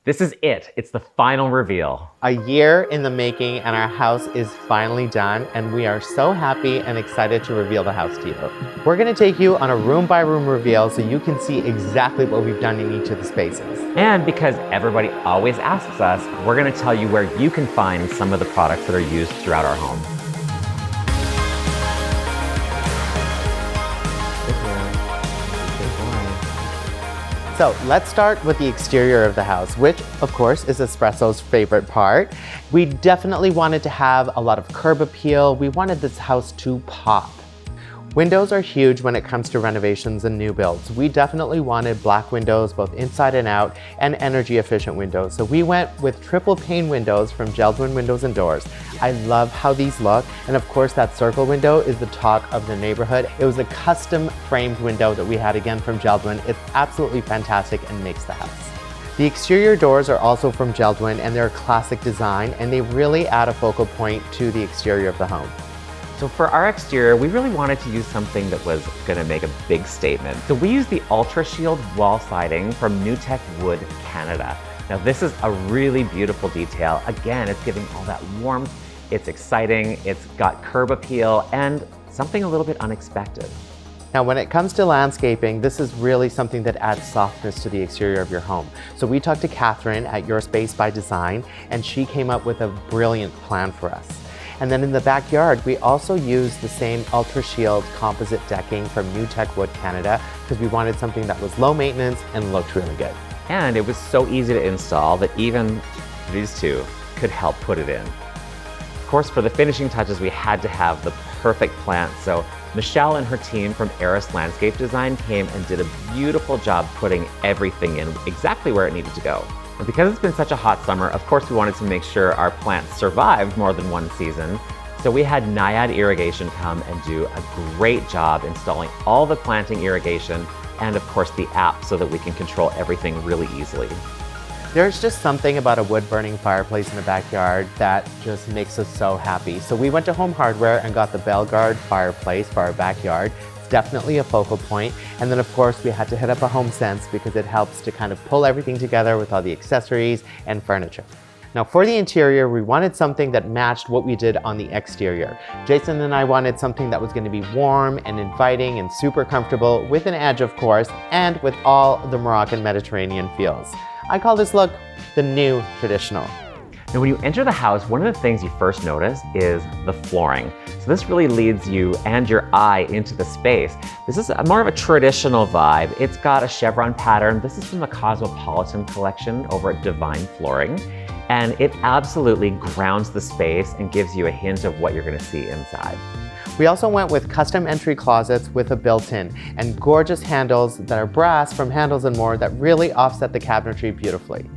This is it. It's the final reveal. A year in the making and our house is finally done, and we are so happy and excited to reveal the house to you. We're gonna take you on a room by room reveal so you can see exactly what we've done in each of the spaces. And because everybody always asks us, we're gonna tell you where you can find some of the products that are used throughout our home. So let's start with the exterior of the house, which of course is Espresso's favorite part. We definitely wanted to have a lot of curb appeal. We wanted this house to pop. Windows are huge when it comes to renovations and new builds. We definitely wanted black windows, both inside and out, and energy efficient windows. So we went with triple pane windows from Geldwin Windows and Doors. I love how these look. And of course that circle window is the talk of the neighborhood. It was a custom framed window that we had again from Geldwin. It's absolutely fantastic and makes the house. The exterior doors are also from Geldwin and they're a classic design and they really add a focal point to the exterior of the home. So for our exterior, we really wanted to use something that was gonna make a big statement. So we used the Ultra Shield wall siding from New Tech Wood, Canada. Now this is a really beautiful detail. Again, it's giving all that warmth, it's exciting, it's got curb appeal, and something a little bit unexpected. Now, when it comes to landscaping, this is really something that adds softness to the exterior of your home. So we talked to Catherine at Your Space by Design, and she came up with a brilliant plan for us. And then in the backyard, we also used the same Ultra Shield composite decking from New Tech Wood, Canada, because we wanted something that was low maintenance and looked really good. And it was so easy to install that even these two could help put it in. Of course, for the finishing touches, we had to have the perfect plant. So Michelle and her team from Eris Landscape Design came and did a beautiful job putting everything in exactly where it needed to go. And because it's been such a hot summer, of course we wanted to make sure our plants survived more than one season. So we had Naiad Irrigation come and do a great job installing all the planting irrigation and of course the app so that we can control everything really easily. There's just something about a wood-burning fireplace in the backyard that just makes us so happy. So we went to Home Hardware and got the Bellegarde fireplace for our backyard. Definitely a focal point. And then of course we had to hit up a HomeSense because it helps to kind of pull everything together with all the accessories and furniture. Now for the interior, we wanted something that matched what we did on the exterior. Jason and I wanted something that was going to be warm and inviting and super comfortable with an edge of course, and with all the Moroccan Mediterranean feels. I call this look the new traditional. Now when you enter the house, one of the things you first notice is the flooring. So this really leads you and your eye into the space. This is more of a traditional vibe. It's got a chevron pattern. This is from the Cosmopolitan collection over at Divine Flooring. And it absolutely grounds the space and gives you a hint of what you're gonna see inside. We also went with custom entry closets with a built-in and gorgeous handles that are brass from Handles & More that really offset the cabinetry beautifully.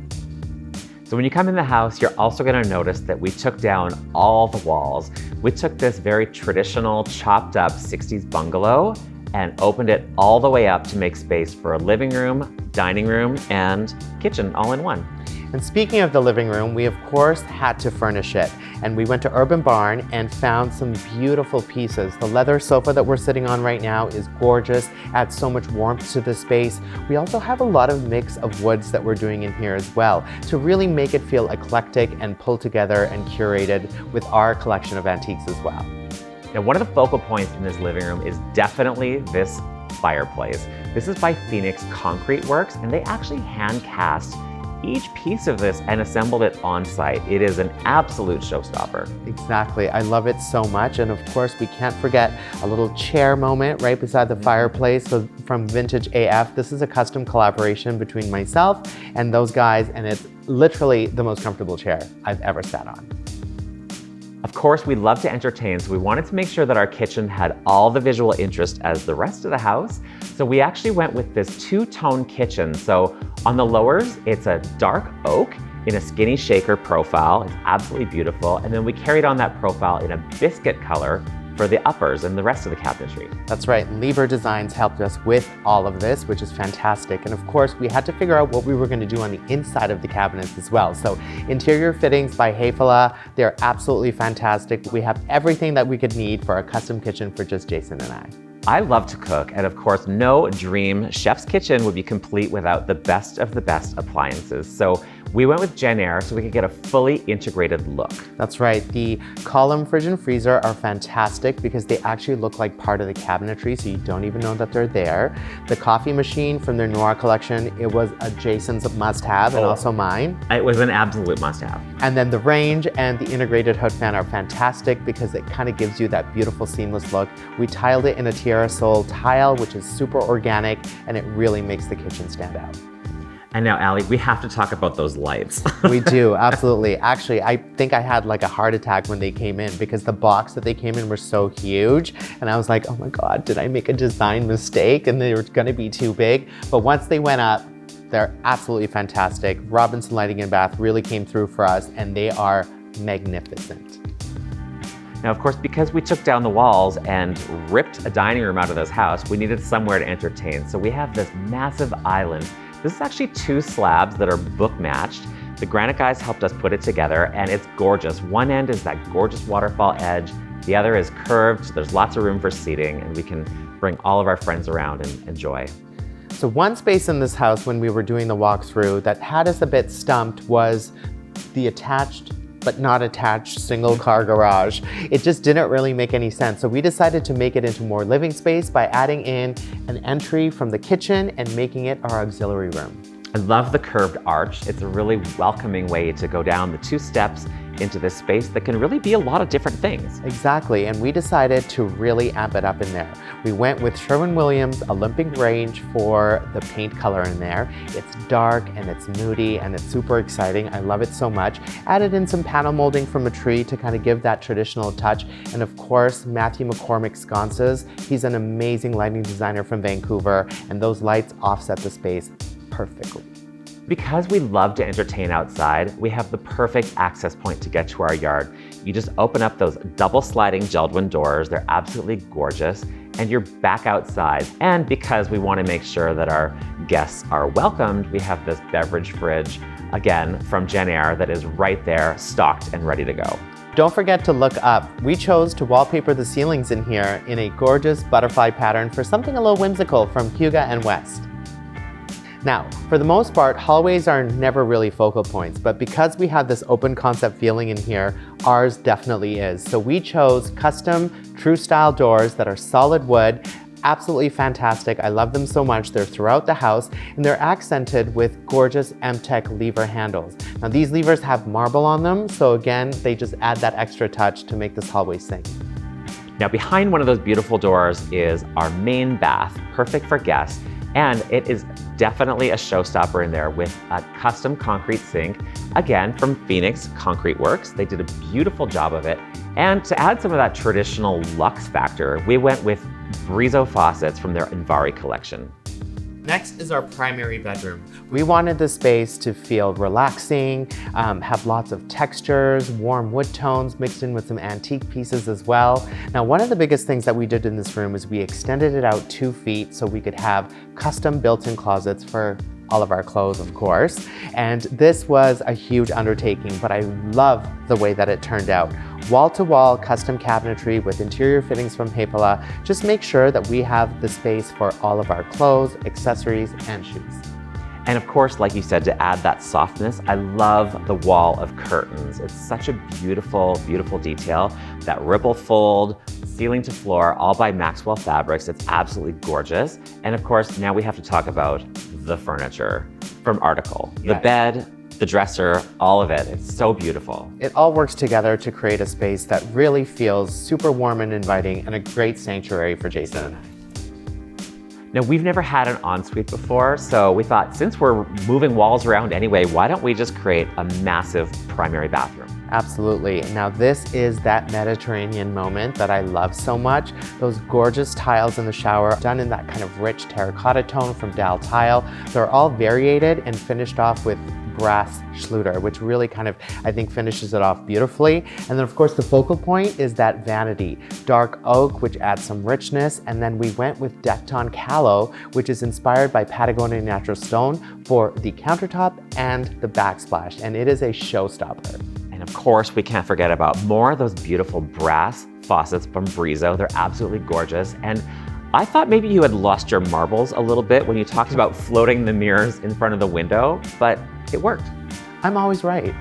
So when you come in the house, you're also gonna notice that we took down all the walls. We took this very traditional chopped up 60s bungalow and opened it all the way up to make space for a living room, dining room, and kitchen all in one. And speaking of the living room, we of course had to furnish it. And we went to Urban Barn and found some beautiful pieces. The leather sofa that we're sitting on right now is gorgeous, adds so much warmth to the space. We also have a lot of mix of woods that we're doing in here as well to really make it feel eclectic and pulled together and curated with our collection of antiques as well. Now, one of the focal points in this living room is definitely this fireplace. This is by Phoenix Concrete Works, and they actually hand cast each piece of this and assembled it on site. It is an absolute showstopper. Exactly, I love it so much. And of course, we can't forget a little chair moment right beside the fireplace from Vintage AF. This is a custom collaboration between myself and those guys, and it's literally the most comfortable chair I've ever sat on. Of course, we love to entertain, so we wanted to make sure that our kitchen had all the visual interest as the rest of the house. So we actually went with this two-tone kitchen. So on the lowers, it's a dark oak in a skinny shaker profile. It's absolutely beautiful. And then we carried on that profile in a biscuit color for the uppers and the rest of the cabinetry. That's right, Lieber Designs helped us with all of this, which is fantastic. And of course, we had to figure out what we were going to do on the inside of the cabinets as well. So interior fittings by Hefela, they're absolutely fantastic. We have everything that we could need for a custom kitchen for just Jason and I. I love to cook, and of course, no dream chef's kitchen would be complete without the best of the best appliances. So We went with Jenn-Air so we could get a fully integrated look. That's right. The column fridge and freezer are fantastic because they actually look like part of the cabinetry, so you don't even know that they're there. The coffee machine from their Noir collection, it was a Jason's must-have and also mine. It was an absolute must-have. And then the range and the integrated hood fan are fantastic because it kind of gives you that beautiful seamless look. We tiled it in a Tierra Sol tile, which is super organic, and it really makes the kitchen stand out. And now, Allie, we have to talk about those lights. We do, absolutely. Actually, I think I had like a heart attack when they came in because the box that they came in were so huge. And I was like, oh my God, did I make a design mistake? And they were gonna be too big. But once they went up, they're absolutely fantastic. Robinson Lighting and Bath really came through for us, and they are magnificent. Now, of course, because we took down the walls and ripped a dining room out of this house, we needed somewhere to entertain. So we have this massive island. This is actually 2 slabs that are book matched. The granite guys helped us put it together, and it's gorgeous. One end is that gorgeous waterfall edge. The other is curved, so there's lots of room for seating, and we can bring all of our friends around and enjoy. So one space in this house when we were doing the walkthrough that had us a bit stumped was the attached but not attached single car garage. It just didn't really make any sense. So we decided to make it into more living space by adding in an entry from the kitchen and making it our auxiliary room. I love the curved arch. It's a really welcoming way to go down the 2 steps into this space that can really be a lot of different things. Exactly, and we decided to really amp it up in there. We went with Sherwin-Williams Olympic range for the paint color in there. It's dark and it's moody and it's super exciting. I love it so much. Added in some panel molding from a tree to kind of give that traditional touch. And of course, Matthew McCormick sconces. He's an amazing lighting designer from Vancouver, and those lights offset the space perfectly. Because we love to entertain outside, we have the perfect access point to get to our yard. You just open up those double sliding Geldwin doors. They're absolutely gorgeous, and you're back outside. And because we want to make sure that our guests are welcomed, we have this beverage fridge, again, from Jenn-Air that is right there, stocked and ready to go. Don't forget to look up. We chose to wallpaper the ceilings in here in a gorgeous butterfly pattern for something a little whimsical from Huga and West. Now, for the most part, hallways are never really focal points, but because we have this open concept feeling in here, ours definitely is. So we chose custom true style doors that are solid wood, absolutely fantastic. I love them so much. They're throughout the house, and they're accented with gorgeous M-Tech lever handles. Now these levers have marble on them, so again, they just add that extra touch to make this hallway sing. Now behind one of those beautiful doors is our main bath, perfect for guests. And it is definitely a showstopper in there with a custom concrete sink, again, from Phoenix Concrete Works. They did a beautiful job of it. And to add some of that traditional luxe factor, we went with Brizo faucets from their Invari collection. Next is our primary bedroom. We wanted the space to feel relaxing, have lots of textures, warm wood tones mixed in with some antique pieces as well. Now, one of the biggest things that we did in this room is we extended it out 2 feet so we could have custom built-in closets for all of our clothes, of course. And this was a huge undertaking, but I love the way that it turned out. Wall-to-wall custom cabinetry with interior fittings from Hepala. Just make sure that we have the space for all of our clothes, accessories, and shoes. And of course, like you said, to add that softness, I love the wall of curtains. It's such a beautiful, beautiful detail. That ripple fold, ceiling to floor, all by Maxwell Fabrics. It's absolutely gorgeous. And of course, now we have to talk about the furniture from Article. Yes. The bed, the dresser, all of it. It's so beautiful. It all works together to create a space that really feels super warm and inviting and a great sanctuary for Jason and I. Now, we've never had an ensuite before, so we thought since we're moving walls around anyway, why don't we just create a massive primary bathroom? Absolutely. Now this is that Mediterranean moment that I love so much. Those gorgeous tiles in the shower, done in that kind of rich terracotta tone from Dal Tile. They're all variated and finished off with brass Schluter, which really kind of, I think, finishes it off beautifully. And then of course the focal point is that vanity, dark oak, which adds some richness. And then we went with Decton Callow, which is inspired by Patagonia Natural Stone for the countertop and the backsplash. And it is a showstopper. And of course, we can't forget about more of those beautiful brass faucets from Brizo. They're absolutely gorgeous. And I thought maybe you had lost your marbles a little bit when you talked about floating the mirrors in front of the window, but it worked. I'm always right.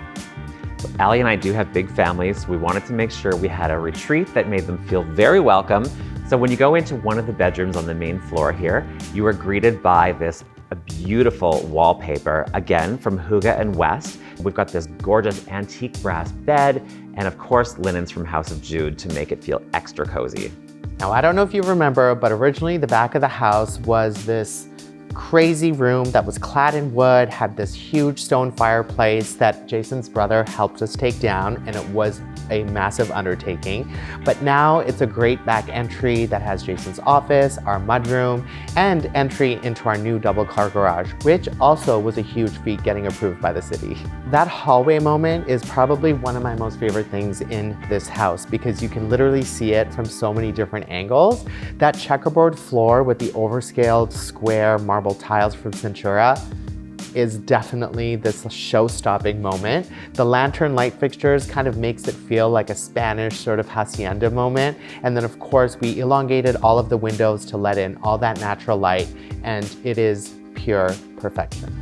Allie and I do have big families. We wanted to make sure we had a retreat that made them feel very welcome. So when you go into one of the bedrooms on the main floor here, you are greeted by this beautiful wallpaper, again from Huga and West. We've got this gorgeous antique brass bed, and of course linens from House of Jude to make it feel extra cozy. Now, I don't know if you remember, but originally the back of the house was this crazy room that was clad in wood, had this huge stone fireplace that Jason's brother helped us take down, and it was a massive undertaking. But now it's a great back entry that has Jason's office, our mudroom, and entry into our new double car garage, which also was a huge feat getting approved by the city. That hallway moment is probably one of my most favorite things in this house because you can literally see it from so many different angles. That checkerboard floor with the overscaled square marble tiles from Centura is definitely this show-stopping moment. The lantern light fixtures kind of makes it feel like a Spanish sort of hacienda moment. And then of course we elongated all of the windows to let in all that natural light, and it is pure perfection.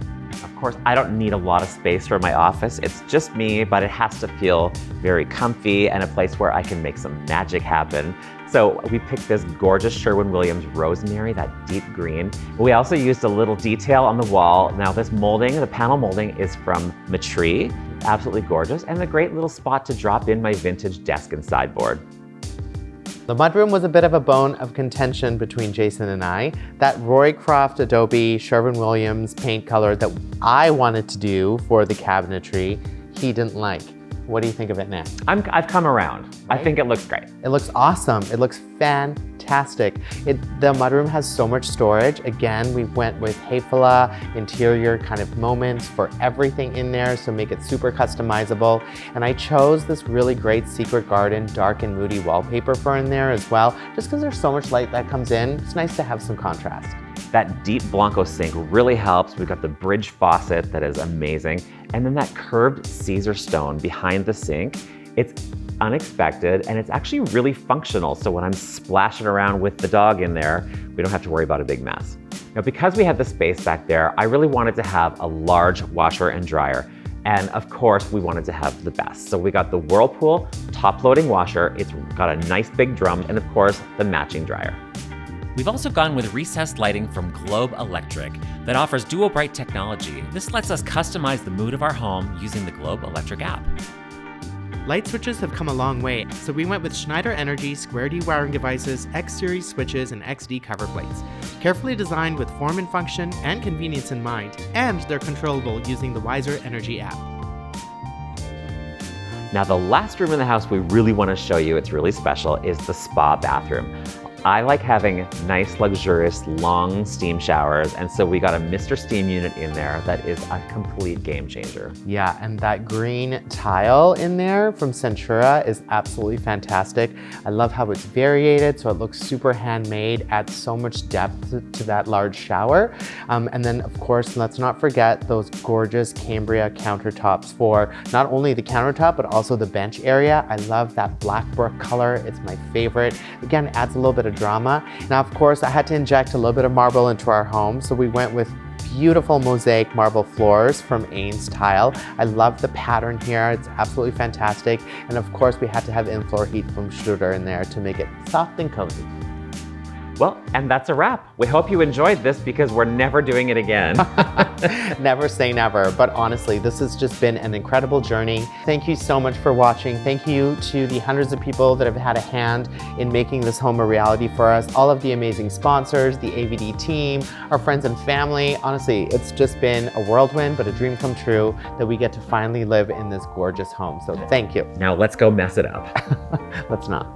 Of course, I don't need a lot of space for my office. It's just me, but it has to feel very comfy and a place where I can make some magic happen. So we picked this gorgeous Sherwin-Williams rosemary, that deep green. We also used a little detail on the wall. Now this molding, the panel molding, is from Matree, absolutely gorgeous, and a great little spot to drop in my vintage desk and sideboard. The mudroom was a bit of a bone of contention between Jason and I. That Roycroft Adobe Sherwin-Williams paint color that I wanted to do for the cabinetry, he didn't like. What do you think of it now? I've come around. Right? I think it looks great. It looks awesome. It looks fantastic. The mudroom has so much storage. Again, we went with Hafele interior kind of moments for everything in there, so make it super customizable. And I chose this really great Secret Garden dark and moody wallpaper for in there as well, just because there's so much light that comes in. It's nice to have some contrast. That deep Blanco sink really helps. We've got the bridge faucet that is amazing. And then that curved Caesar stone behind the sink. It's unexpected and it's actually really functional. So when I'm splashing around with the dog in there, we don't have to worry about a big mess. Now, because we had the space back there, I really wanted to have a large washer and dryer. And of course, we wanted to have the best. So we got the Whirlpool top-loading washer. It's got a nice big drum, and of course, the matching dryer. We've also gone with recessed lighting from Globe Electric that offers dual bright technology. This lets us customize the mood of our home using the Globe Electric app. Light switches have come a long way, so we went with Schneider Energy Square D wiring devices, X-Series switches, and XD cover plates. Carefully designed with form and function and convenience in mind, and they're controllable using the Wiser Energy app. Now, the last room in the house we really want to show you, it's really special, is the spa bathroom. I like having nice, luxurious, long steam showers, and so we got a Mr. Steam unit in there that is a complete game changer. Yeah, and that green tile in there from Centura is absolutely fantastic. I love how it's variated, so it looks super handmade, adds so much depth to that large shower. And then, of course, let's not forget those gorgeous Cambria countertops for not only the countertop, but also the bench area. I love that black brick color. It's my favorite. Again, adds a little bit of drama. Now, of course, I had to inject a little bit of marble into our home, so we went with beautiful mosaic marble floors from Ains Tile. I love the pattern here. It's absolutely fantastic. And of course, we had to have in-floor heat from Schluter in there to make it soft and cozy. Well, and that's a wrap. We hope you enjoyed this because we're never doing it again. Never say never, but honestly, this has just been an incredible journey. Thank you so much for watching. Thank you to the hundreds of people that have had a hand in making this home a reality for us, all of the amazing sponsors, the AVD team, our friends and family. Honestly, it's just been a whirlwind, but a dream come true that we get to finally live in this gorgeous home. So thank you. Now let's go mess it up. Let's not.